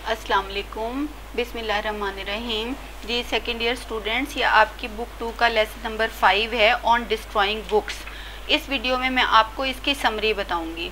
अस्सलाम वालेकुम, बिस्मिल्लाहिर्रहमानिर्रहीम। जी सेकेंड ईयर स्टूडेंट्स, ये आपकी बुक 2 का लेसन नंबर 5 है ऑन डिस्ट्रॉइंग बुक्स। इस वीडियो में मैं आपको इसकी समरी बताऊंगी।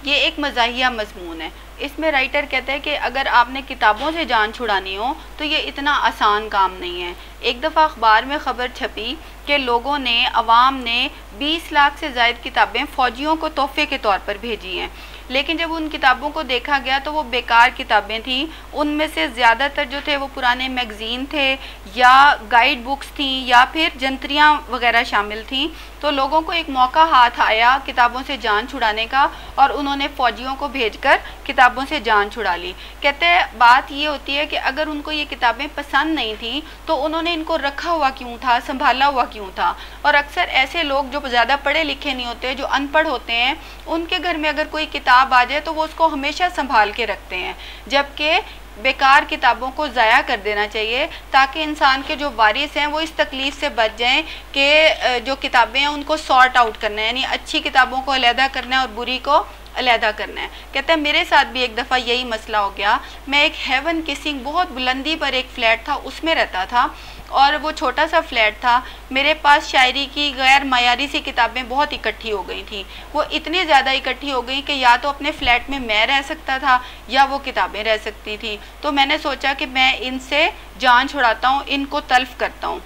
ये एक मज़ाहिया मज़मून है। इसमें राइटर कहता है कि अगर आपने किताबों से जान छुड़ानी हो तो ये इतना आसान काम नहीं है। एक दफ़ा अखबार में ख़बर छपी कि लोगों ने, अवाम ने 20 लाख से ज़ायद किताबें फ़ौजियों को तोहफ़े के तौर पर भेजी हैं, लेकिन जब उन किताबों को देखा गया तो वो बेकार किताबें थीं। उनमें से ज़्यादातर जो थे वो पुराने मैगज़ीन थे या गाइड बुक्स थीं या फिर जंतरियाँ वगैरह शामिल थीं। तो लोगों को एक मौका हाथ आया किताबों से जान छुड़ाने का और उन्होंने फ़ौजियों को भेजकर किताबों से जान छुड़ा ली। कहते हैं बात ये होती है कि अगर उनको ये किताबें पसंद नहीं थी तो उन्होंने इनको रखा हुआ क्यों था, संभाला हुआ क्यों था। और अक्सर ऐसे लोग जो ज़्यादा पढ़े लिखे नहीं होते, जो अनपढ़ होते हैं, उनके घर में अगर कोई किताब आ जाए तो वो उसको हमेशा संभाल के रखते हैं, जबकि बेकार किताबों को ज़ाया कर देना चाहिए ताकि इंसान के जो वारिस हैं वो इस तकलीफ़ से बच जाएं कि जो किताबें हैं उनको सॉर्ट आउट करना है, यानी अच्छी किताबों को अलहदा करना है और बुरी को अलहदा करना है। कहते हैं मेरे साथ भी एक दफ़ा यही मसला हो गया। मैं एक हेवन किसिंग बहुत बुलंदी पर एक फ़्लैट था, उसमें रहता था और वो छोटा सा फ्लैट था। मेरे पास शायरी की गैर मायारी सी किताबें बहुत इकट्ठी हो गई थी। वो इतनी ज़्यादा इकट्ठी हो गई कि या तो अपने फ़्लैट में मैं रह सकता था या वो किताबें रह सकती थी। तो मैंने सोचा कि मैं इनसे जान छुड़ाता हूँ, इनको तल्फ़ करता हूँ।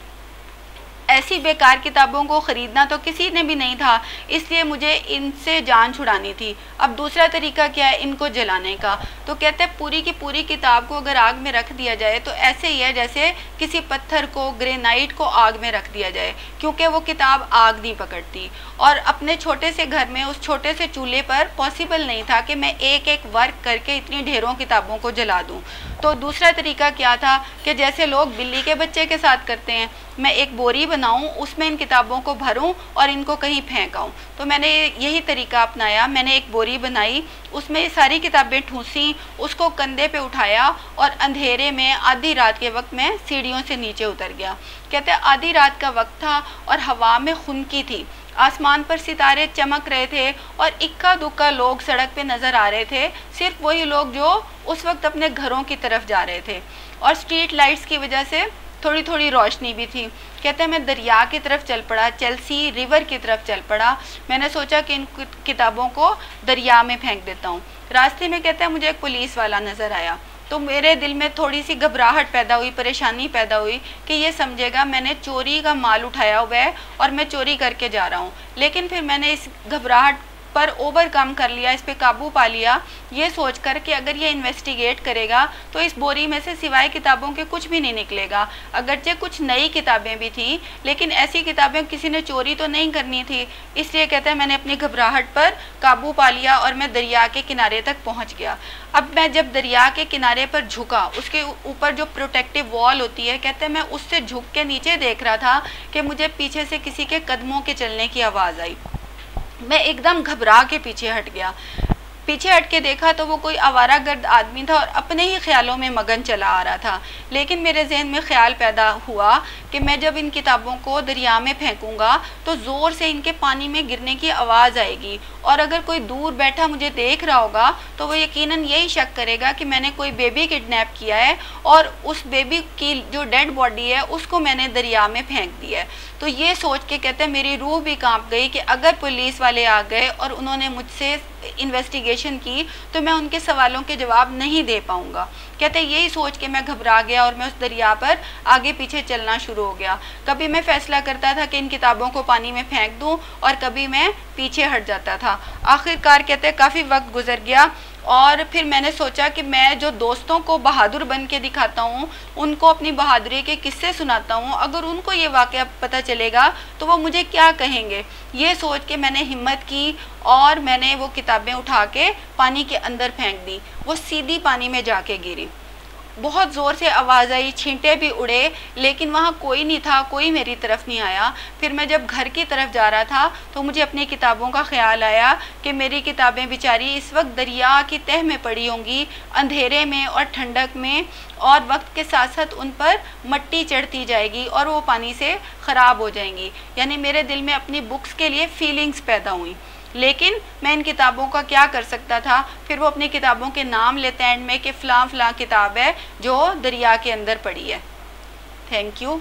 ऐसी बेकार किताबों को ख़रीदना तो किसी ने भी नहीं था, इसलिए मुझे इनसे जान छुड़ानी थी। अब दूसरा तरीका क्या है, इनको जलाने का। तो कहते हैं पूरी की पूरी किताब को अगर आग में रख दिया जाए तो ऐसे ही है जैसे किसी पत्थर को, ग्रेनाइट को आग में रख दिया जाए, क्योंकि वो किताब आग नहीं पकड़ती। और अपने छोटे से घर में, उस छोटे से चूल्हे पर पॉसिबल नहीं था कि मैं एक एक वर्क करके इतनी ढेरों किताबों को जला दूँ। तो दूसरा तरीका क्या था कि जैसे लोग बिल्ली के बच्चे के साथ करते हैं, मैं एक बोरी बनाऊं, उसमें इन किताबों को भरूं और इनको कहीं फेंकाऊं। तो मैंने यही तरीका अपनाया। मैंने एक बोरी बनाई, उसमें ये सारी किताबें ठूंसी, उसको कंधे पे उठाया और अंधेरे में आधी रात के वक्त में सीढ़ियों से नीचे उतर गया। कहते हैं आधी रात का वक्त था और हवा में खुनकी थी, आसमान पर सितारे चमक रहे थे और इक्का दुक्का लोग सड़क पे नज़र आ रहे थे, सिर्फ वही लोग जो उस वक्त अपने घरों की तरफ जा रहे थे। और स्ट्रीट लाइट्स की वजह से थोड़ी थोड़ी रोशनी भी थी। कहते हैं मैं दरिया की तरफ चल पड़ा, चेल्सी रिवर की तरफ चल पड़ा। मैंने सोचा कि इन किताबों को दरिया में फेंक देता हूँ। रास्ते में कहते हैं मुझे एक पुलिस वाला नज़र आया, तो मेरे दिल में थोड़ी सी घबराहट पैदा हुई, परेशानी पैदा हुई कि ये समझेगा मैंने चोरी का माल उठाया हुआ है और मैं चोरी करके जा रहा हूँ। लेकिन फिर मैंने इस घबराहट पर ओवरकम कर लिया, इस पे काबू पा लिया, ये सोचकर कि अगर ये इन्वेस्टिगेट करेगा तो इस बोरी में से सिवाय किताबों के कुछ भी नहीं निकलेगा। अगरचे कुछ नई किताबें भी थी, लेकिन ऐसी किताबें किसी ने चोरी तो नहीं करनी थी। इसलिए कहते हैं मैंने अपनी घबराहट पर काबू पा लिया और मैं दरिया के किनारे तक पहुंच गया। अब मैं जब दरिया के किनारे पर झुका, उसके ऊपर जो प्रोटेक्टिव वॉल होती है, कहते हैं मैं उससे झुक के नीचे देख रहा था कि मुझे पीछे से किसी के कदमों के चलने की आवाज़ आई। मैं एकदम घबरा के पीछे हट गया। पीछे हट के देखा तो वो कोई आवारागर्द आदमी था और अपने ही ख्यालों में मगन चला आ रहा था। लेकिन मेरे जहन में ख्याल पैदा हुआ कि मैं जब इन किताबों को दरिया में फेंकूंगा तो ज़ोर से इनके पानी में गिरने की आवाज़ आएगी और अगर कोई दूर बैठा मुझे देख रहा होगा तो वो यकीनन यही शक करेगा कि मैंने कोई बेबी किडनैप किया है और उस बेबी की जो डेड बॉडी है उसको मैंने दरिया में फेंक दिया है। तो ये सोच के कहते हैं मेरी रूह भी कांप गई कि अगर पुलिस वाले आ गए और उन्होंने मुझसे इन्वेस्टिगेशन की तो मैं उनके सवालों के जवाब नहीं दे पाऊंगा। कहते यही सोच के मैं घबरा गया और मैं उस दरिया पर आगे पीछे चलना शुरू हो गया। कभी मैं फैसला करता था कि इन किताबों को पानी में फेंक दूं और कभी मैं पीछे हट जाता था। आखिरकार कहते हैं काफ़ी वक्त गुजर गया और फिर मैंने सोचा कि मैं जो दोस्तों को बहादुर बन के दिखाता हूँ, उनको अपनी बहादुरी के किस्से सुनाता हूँ, अगर उनको ये वाक़या पता चलेगा तो वो मुझे क्या कहेंगे। ये सोच के मैंने हिम्मत की और मैंने वो किताबें उठा के पानी के अंदर फेंक दी। वो सीधी पानी में जाके गिरी। बहुत ज़ोर से आवाज़ आई, छींटे भी उड़े, लेकिन वहाँ कोई नहीं था, कोई मेरी तरफ नहीं आया। फिर मैं जब घर की तरफ जा रहा था तो मुझे अपनी किताबों का ख्याल आया कि मेरी किताबें बेचारी इस वक्त दरिया की तह में पड़ी होंगी, अंधेरे में और ठंडक में, और वक्त के साथ साथ उन पर मट्टी चढ़ती जाएगी और वो पानी से ख़राब हो जाएंगी। यानी मेरे दिल में अपनी बुक्स के लिए फीलिंग्स पैदा हुई। لیکن میں ان کتابوں کا کیا کر سکتا تھا، پھر وہ اپنی کتابوں کے نام لیتے ہیں اینڈ میں کہ فلاں فلاں کتاب ہے جو دریا کے اندر پڑی ہے۔ Thank you.